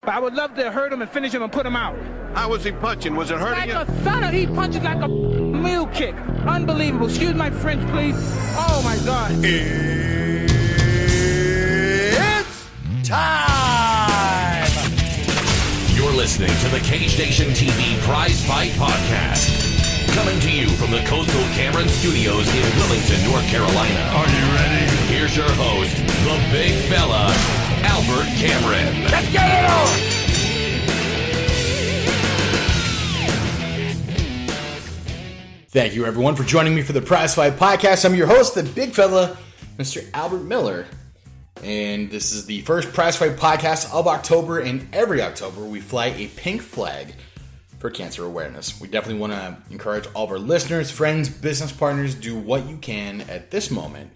I would love to hurt him and finish him and him out. How was he punching? Was it hurting Like you? a thunder. He punches like a mule kick. Unbelievable. Excuse my French, please. Oh, my God. It's time! You're listening to the Cage Nation TV Prizefight Podcast. Coming to you from the Coastal Cameron Studios in Wilmington, North Carolina. Are you ready? Here's your host, the big fella, Albert Cameron. Let's get it on! Thank you, everyone, for joining me for the Prizefight Podcast. I'm your host, the big fella, Mr. Albert Miller. And this is the first Prizefight Podcast of October. And every October, we fly a pink flag for cancer awareness. We definitely want to encourage all of our listeners, friends, business partners, do what you can at this moment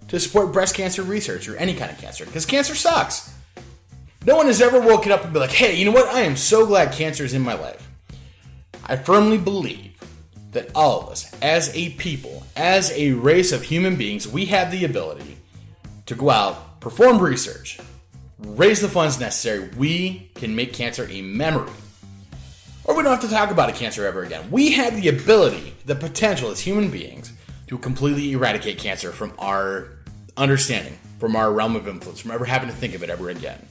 to support breast cancer research or any kind of cancer, because cancer sucks. No one has ever woken up and be like, hey, you know what? I am so glad cancer is in my life. I firmly believe that all of us, as a people, as a race of human beings, we have the ability to go out, perform research, raise the funds necessary. We can make cancer a memory. Or we don't have to talk about cancer ever again. We have the ability, the potential as human beings to completely eradicate cancer from our understanding, from our realm of influence, from ever having to think of it ever again.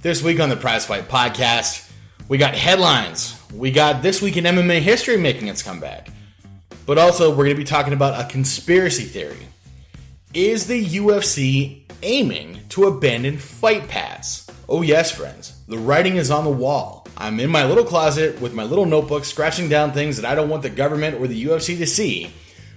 This week on the Prizefight Podcast, we got headlines. We got This Week in MMA History making its comeback. But also, we're going to be talking about a conspiracy theory. Is the UFC aiming to abandon Fight Pass? Oh yes, friends. The writing is on the wall. I'm in my little closet with my little notebook scratching down things that I don't want the government or the UFC to see.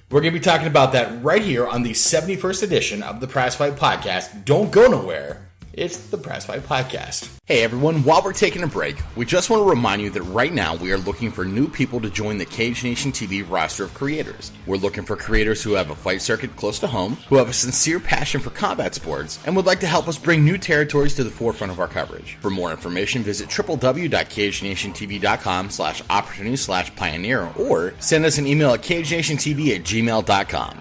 We're going to be talking about that right here on the 71st edition of the Prizefight Podcast. Don't go nowhere. It's the Prizefight Podcast. Hey everyone, while we're taking a break, we just want to remind you that right now we are looking for new people to join the Cage Nation TV roster of creators. We're looking for creators who have a fight circuit close to home, who have a sincere passion for combat sports, and would like to help us bring new territories to the forefront of our coverage. For more information, visit www.cagenationtv.com/opportunity/pioneer or send us an email at cagenationtv@gmail.com.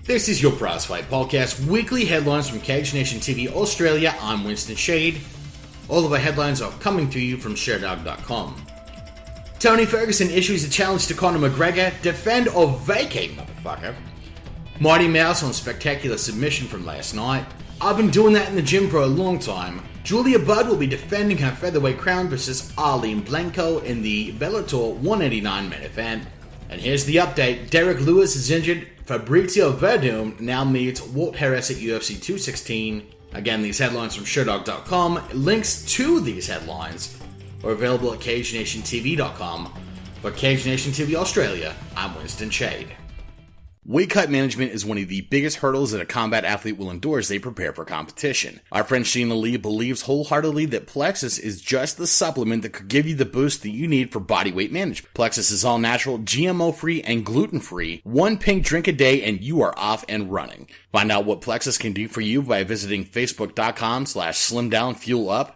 This is your Prizefight Podcast, weekly headlines from Cage Nation TV Australia. I'm Winston Shade. All of our headlines are coming to you from Sherdogcom. Tony Ferguson issues a challenge to Conor McGregor. Defend or vacate, motherfucker. Mighty Mouse on spectacular submission from last night. I've been doing that in the gym for a long time. Julia Budd will be defending her featherweight crown versus Arlene Blanco in the Bellator 189 main event. And here's the update. Derek Lewis is injured. Fabrizio Verdum now meets Walt Harris at UFC 216. Again, these headlines from Sherdogcom. Links to these headlines are available at CageNationTV.com. For Cage Nation TV Australia, I'm Winston Shade. Weight cut management is one of the biggest hurdles that a combat athlete will endure as they prepare for competition. Our friend Sheena Lee believes wholeheartedly that Plexus is just the supplement that could give you the boost that you need for body weight management. Plexus is all natural, GMO-free, and gluten-free. One pink drink a day and you are off and running. Find out what Plexus can do for you by visiting facebook.com/slimdownfuelup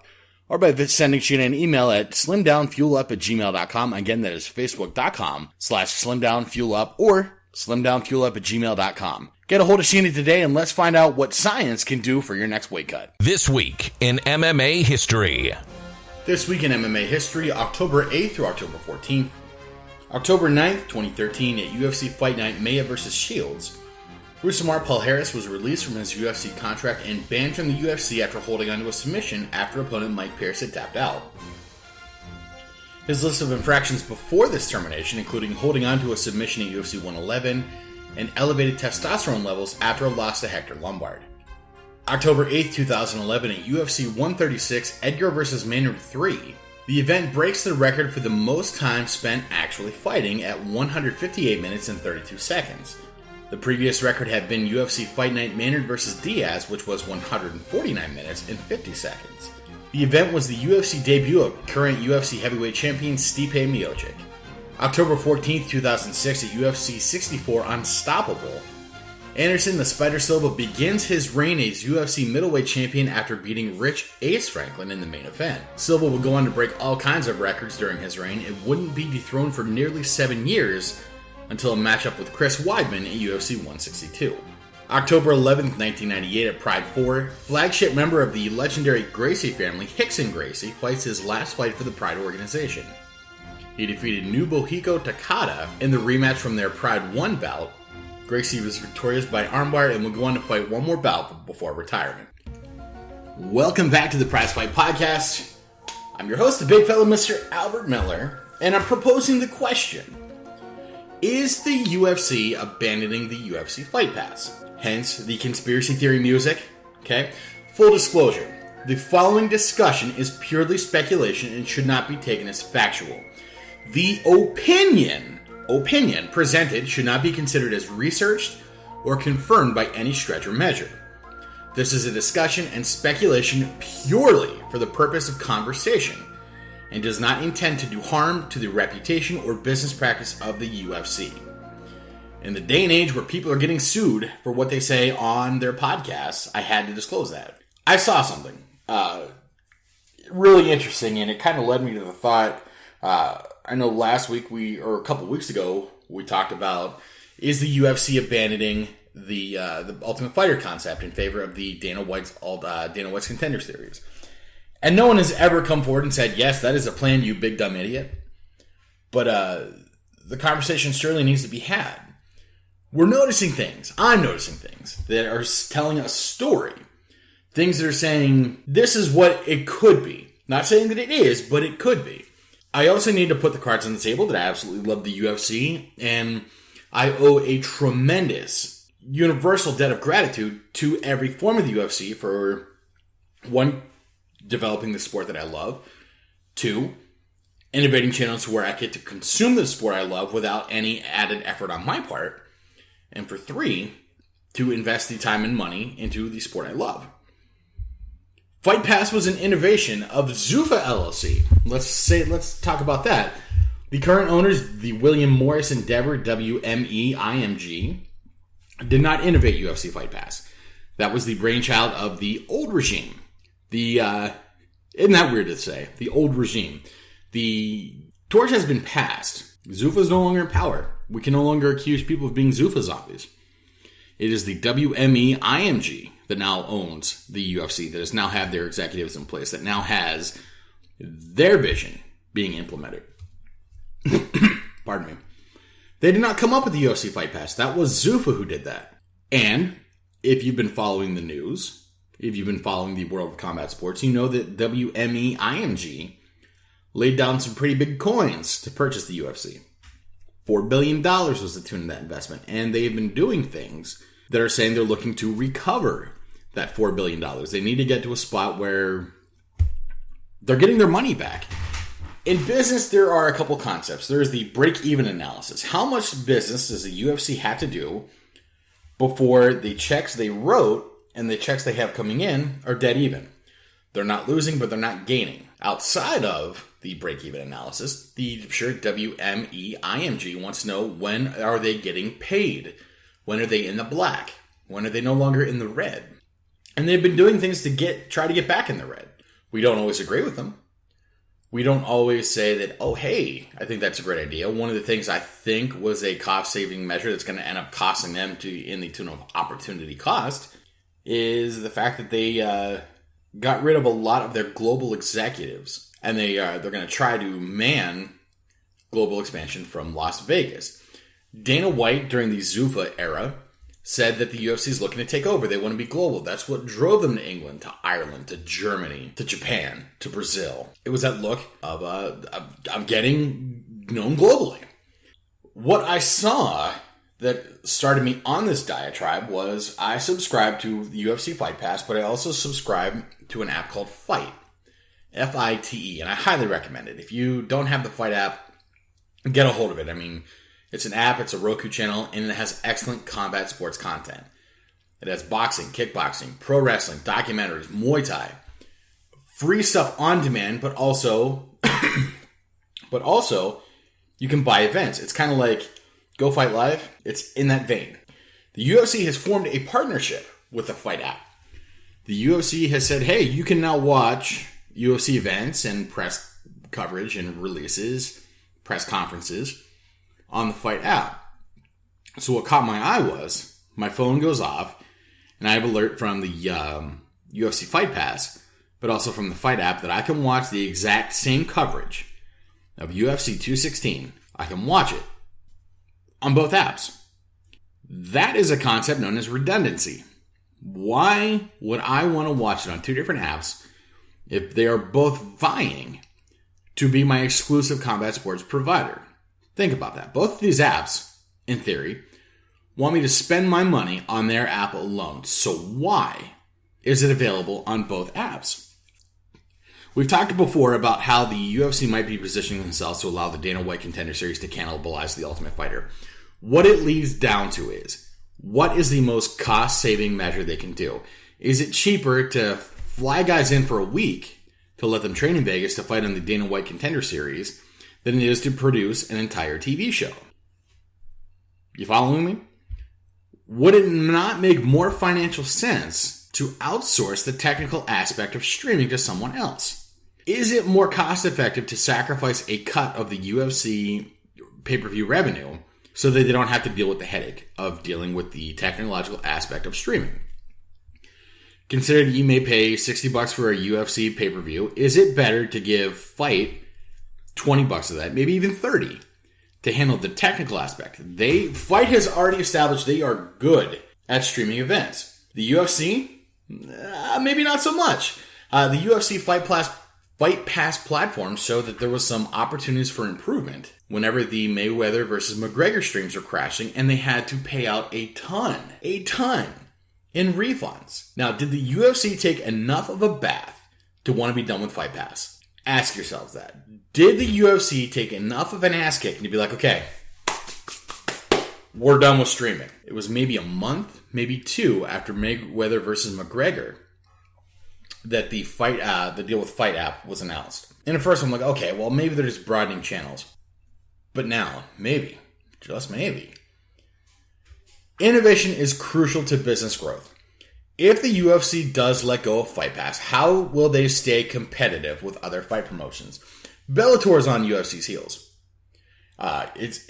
or by sending Sheena an email at slimdownfuelup@gmail.com. Again, that is facebook.com/slimdownfuelup or slimdownfuelup@gmail.com. Get a hold of Sheena today and let's find out what science can do for your next weight cut. This week in MMA history. This week in MMA history, October 8th through October 14th. October 9th, 2013, at UFC Fight Night Maya vs. Shields, Rousimar Paul Harris was released from his UFC contract and banned from the UFC after holding onto a submission after opponent Mike Pierce had tapped out. His list of infractions before this termination, including holding on to a submission at UFC 111 and elevated testosterone levels after a loss to Hector Lombard. October 8, 2011 at UFC 136, Edgar vs. Maynard 3. The event breaks the record for the most time spent actually fighting at 158 minutes and 32 seconds. The previous record had been UFC Fight Night Maynard vs. Diaz, which was 149 minutes and 50 seconds. The event was the UFC debut of current UFC heavyweight champion Stipe Miocic. October 14th, 2006 at UFC 64 Unstoppable, Anderson the Spider Silva begins his reign as UFC middleweight champion after beating Rich Ace Franklin in the main event. Silva would go on to break all kinds of records during his reign and wouldn't be dethroned for nearly 7 years until a matchup with Chris Weidman at UFC 162. October 11th, 1998 at Pride 4, flagship member of the legendary Gracie family, Rickson Gracie, fights his last fight for the Pride organization. He defeated Nobuhiko Takada in the rematch from their Pride 1 bout. Gracie was victorious by armbar and would go on to fight one more bout before retirement. Welcome back to the Prizefight podcast. I'm your host, the big fella, Mr. Albert Miller, and I'm proposing the question: is the UFC abandoning the UFC Fight Pass? Hence, the conspiracy theory music. Okay? Full disclosure, the following discussion is purely speculation and should not be taken as factual. The opinion presented should not be considered as researched or confirmed by any stretch or measure. This is a discussion and speculation purely for the purpose of conversation and does not intend to do harm to the reputation or business practice of the UFC. In the day and age where people are getting sued for what they say on their podcasts, I had to disclose that. I saw something really interesting, and it kind of led me to the thought. I know last week or a couple weeks ago, we talked about, is the UFC abandoning the Ultimate Fighter concept in favor of the Dana White's Contender Series? And no one has ever come forward and said, yes, that is a plan, you big dumb idiot. But the conversation surely needs to be had. We're noticing things. I'm noticing things that are telling a story. Things that are saying, this is what it could be. Not saying that it is, but it could be. I also need to put the cards on the table that I absolutely love the UFC, and I owe a tremendous universal debt of gratitude to every form of the UFC for, one, developing the sport that I love, two, innovating channels where I get to consume the sport I love without any added effort on my part, and for three, to invest the time and money into the sport I love. Fight Pass was an innovation of Zuffa LLC. Let's talk about that. The current owners, the William Morris Endeavor WME IMG, did not innovate UFC Fight Pass. That was the brainchild of the old regime. Isn't that weird to say? The old regime. The torch has been passed. Zuffa is no longer in power. We can no longer accuse people of being Zuffa zombies. It is the WME IMG that now owns the UFC, that has now had their executives in place, that now has their vision being implemented. Pardon me. They did not come up with the UFC Fight Pass. That was Zuffa who did that. And if you've been following the news, if you've been following the world of combat sports, you know that WME IMG laid down some pretty big coins to purchase the UFC. $4 billion was the tune of that investment. And they've been doing things that are saying they're looking to recover that $4 billion. They need to get to a spot where they're getting their money back. In business, there are a couple concepts. There's the break-even analysis. How much business does the UFC have to do before the checks they wrote and the checks they have coming in are dead even? They're not losing, but they're not gaining. Outside of the break-even analysis, the WME IMG wants to know, when are they getting paid? When are they in the black? When are they no longer in the red? And they've been doing things to try to get back in the red. We don't always agree with them. We don't always say that, oh, hey, I think that's a great idea. One of the things I think was a cost-saving measure that's going to end up costing them in the tune of opportunity cost is the fact that they got rid of a lot of their global executives. And they're going to try to man global expansion from Las Vegas. Dana White, during the Zuffa era, said that the UFC is looking to take over. They want to be global. That's what drove them to England, to Ireland, to Germany, to Japan, to Brazil. It was that look of getting known globally. What I saw that started me on this diatribe was I subscribed to the UFC Fight Pass, but I also subscribed to an app called Fight. F-I-T-E, and I highly recommend it. If you don't have the Fight app, get a hold of it. I mean, it's an app, it's a Roku channel, and it has excellent combat sports content. It has boxing, kickboxing, pro wrestling, documentaries, Muay Thai, free stuff on demand, but also you can buy events. It's kind of like Go Fight Live. It's in that vein. The UFC has formed a partnership with the Fight app. The UFC has said, hey, you can now watch UFC events and press coverage and releases, press conferences on the Fight app. So what caught my eye was my phone goes off, and I have alert from the UFC Fight Pass, but also from the Fight app that I can watch the exact same coverage of UFC 216. I can watch it on both apps. That is a concept known as redundancy. Why would I want to watch it on two different apps if they are both vying to be my exclusive combat sports provider? Think about that. Both of these apps, in theory, want me to spend my money on their app alone. So why is it available on both apps? We've talked before about how the UFC might be positioning themselves to allow the Dana White Contender Series to cannibalize the Ultimate Fighter. What it leads down to is, what is the most cost-saving measure they can do? Is it cheaper to fly guys in for a week to let them train in Vegas to fight on the Dana White Contender Series than it is to produce an entire TV show? You following me? Would it not make more financial sense to outsource the technical aspect of streaming to someone else? Is it more cost effective to sacrifice a cut of the UFC pay-per-view revenue so that they don't have to deal with the headache of dealing with the technological aspect of streaming? Consider that you may pay $60 for a UFC pay-per-view. Is it better to give Fight $20 of that, maybe even $30, to handle the technical aspect? Fight has already established they are good at streaming events. The UFC, maybe not so much. The UFC Fight Pass platform showed that there was some opportunities for improvement whenever the Mayweather versus McGregor streams were crashing, and they had to pay out a ton in refunds. Now, did the UFC take enough of a bath to want to be done with Fight Pass? Ask yourselves that. Did the UFC take enough of an ass kicking to be like, okay, we're done with streaming? It was maybe a month, maybe two after Mayweather versus McGregor that the deal with Fight app was announced. And at first I'm like, okay, well, maybe they're just broadening channels. But now, maybe, just maybe, innovation is crucial to business growth. If the UFC does let go of Fight Pass, how will they stay competitive with other fight promotions? Bellator is on UFC's heels. It's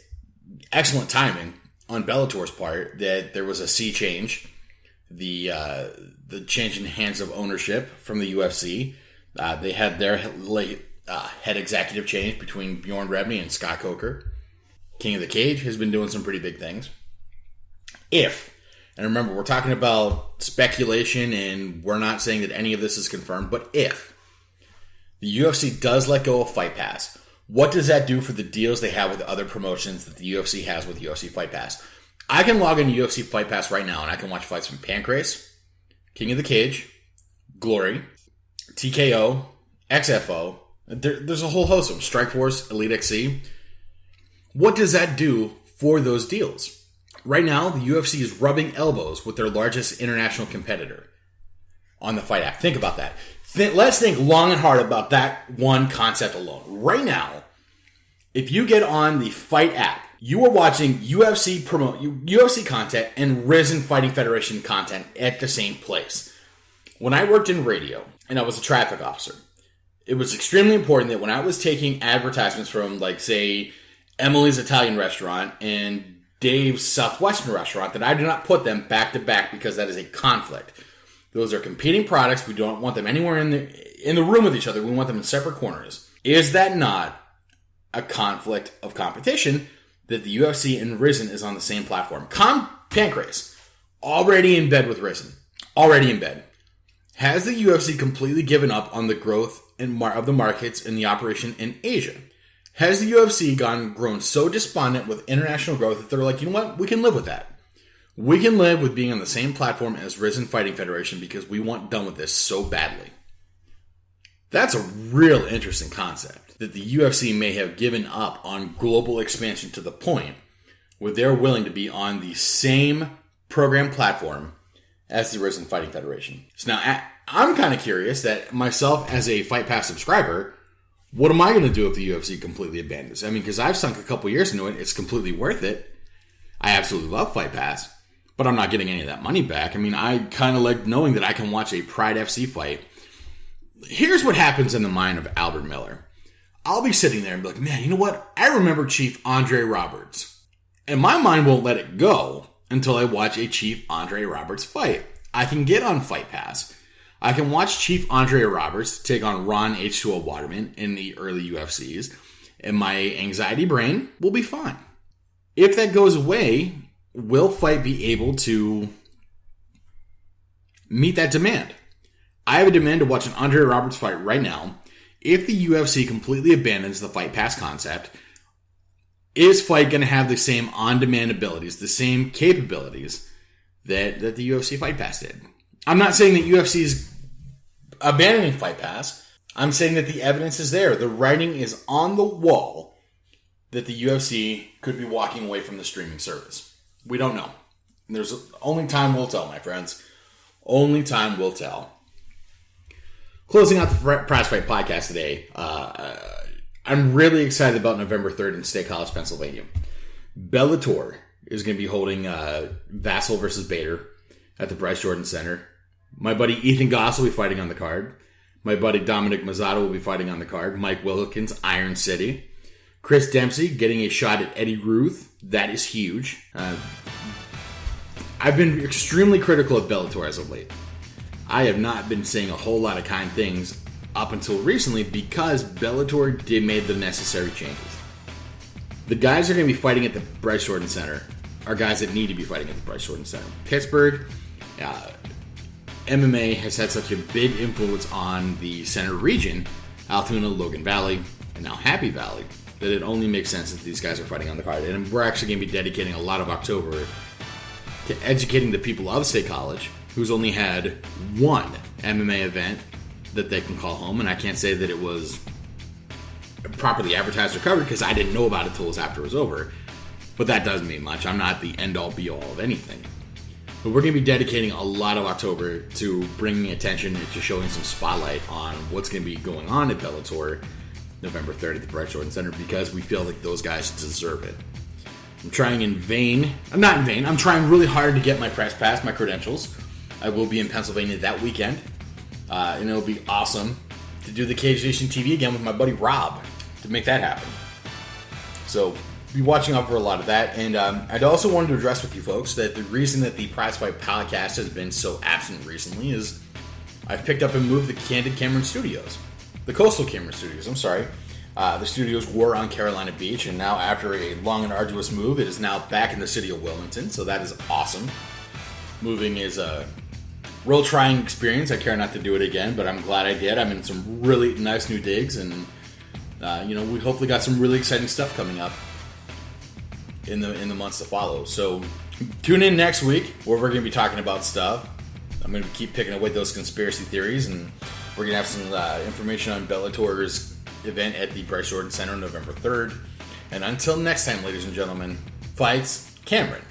excellent timing on Bellator's part that there was a sea change, the change in hands of ownership from the UFC. They had their head executive change between Bjorn Rebney and Scott Coker. King of the Cage has been doing some pretty big things. And remember, we're talking about speculation, and we're not saying that any of this is confirmed, but if the UFC does let go of Fight Pass, what does that do for the deals they have with other promotions that the UFC has with UFC Fight Pass? I can log into UFC Fight Pass right now, and I can watch fights from Pancrase, King of the Cage, Glory, TKO, XFO. There's a whole host of them. Strikeforce, Elite XC. What does that do for those deals? Right now, the UFC is rubbing elbows with their largest international competitor on the Fight app. Think about that. Let's think long and hard about that one concept alone. Right now, if you get on the Fight app, you are watching UFC content and Risen Fighting Federation content at the same place. When I worked in radio and I was a traffic officer, it was extremely important that when I was taking advertisements from, like, say, Emily's Italian Restaurant and Dave's Southwestern Restaurant, that I do not put them back to back, because that is a conflict. Those are competing products. We don't want them anywhere in the room with each other. We want them in separate corners. Is that not a conflict of competition that the UFC and Risen is on the same platform? Pancrase, already in bed with Risen. Already in bed. Has the UFC completely given up on the growth of the markets and the operation in Asia? Has the UFC grown so despondent with international growth that they're like, you know what? We can live with that. We can live with being on the same platform as Risen Fighting Federation because we want done with this so badly. That's a real interesting concept, that the UFC may have given up on global expansion to the point where they're willing to be on the same program platform as the Risen Fighting Federation. So now, I'm kind of curious that myself as a Fight Pass subscriber, what am I going to do if the UFC completely abandons? I mean, because I've sunk a couple years into it. It's completely worth it. I absolutely love Fight Pass, but I'm not getting any of that money back. I mean, I kind of like knowing that I can watch a Pride FC fight. Here's what happens in the mind of Albert Miller. I'll be sitting there and be like, man, you know what? I remember Chief Andre Roberts. And my mind won't let it go until I watch a Chief Andre Roberts fight. I can get on Fight Pass. I can watch Chief Andre Roberts take on Ron H2O Waterman in the early UFCs, and my anxiety brain will be fine. If that goes away, will Fight be able to meet that demand? I have a demand to watch an Andre Roberts fight right now. If the UFC completely abandons the Fight Pass concept, is Fight going to have the same on-demand abilities, the same capabilities that the UFC Fight Pass did? I'm not saying that UFC is abandoning Fight Pass. I'm saying that the evidence is there. The writing is on the wall that the UFC could be walking away from the streaming service. We don't know. There's only time will tell, my friends. Only time will tell. Closing out the Prizefight podcast today, I'm really excited about November 3rd in State College, Pennsylvania. Bellator is going to be holding Vassal versus Bader at the Bryce Jordan Center. My buddy Ethan Goss will be fighting on the card. My buddy Dominic Mazzato will be fighting on the card. Mike Wilkins, Iron City. Chris Dempsey getting a shot at Eddie Ruth. That is huge. I've been extremely critical of Bellator as of late. I have not been saying a whole lot of kind things up until recently because Bellator made the necessary changes. The guys that are going to be fighting at the Bryce Jordan Center are guys that need to be fighting at the Bryce Jordan Center. Pittsburgh, MMA has had such a big influence on the center region, Altoona, Logan Valley, and now Happy Valley, that it only makes sense that these guys are fighting on the card. And we're actually going to be dedicating a lot of October to educating the people of State College, who's only had one MMA event that they can call home, and I can't say that it was properly advertised or covered because I didn't know about it until it was after it was over. But that doesn't mean much. I'm not the end-all, be-all of anything. But we're going to be dedicating a lot of October to bringing attention and to showing some spotlight on what's going to be going on at Bellator November 3rd at the Bryce Jordan Center because we feel like those guys deserve it. I'm trying in vain. I'm not in vain. I'm trying really hard to get my press pass, my credentials. I will be in Pennsylvania that weekend. And it'll be awesome to do the Cage Nation TV again with my buddy Rob to make that happen. So, be watching out for a lot of that. And I'd also wanted to address with you folks that the reason that the Prizefight podcast has been so absent recently is I've picked up and moved the Candid Cameron Studios. The Coastal Cameron Studios, I'm sorry. The studios were on Carolina Beach, and now after a long and arduous move, it is now back in the city of Wilmington, so that is awesome. Moving is a real trying experience. I care not to do it again, but I'm glad I did. I'm in some really nice new digs, and we hopefully got some really exciting stuff coming up in the months to follow. So tune in next week where we're going to be talking about stuff. I'm going to keep picking away those conspiracy theories, and we're going to have some information on Bellator's event at the Bryce Jordan Center on November 3rd. And until next time, ladies and gentlemen, fights, Cameron,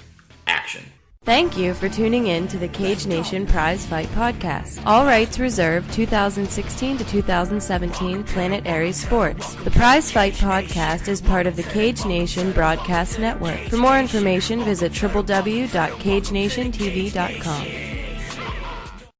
action. Thank you for tuning in to the Cage Nation Prize Fight Podcast. All rights reserved 2016 to 2017 Planet Aries Sports. The Prize Fight Podcast is part of the Cage Nation Broadcast Network. For more information, visit www.cagenationtv.com.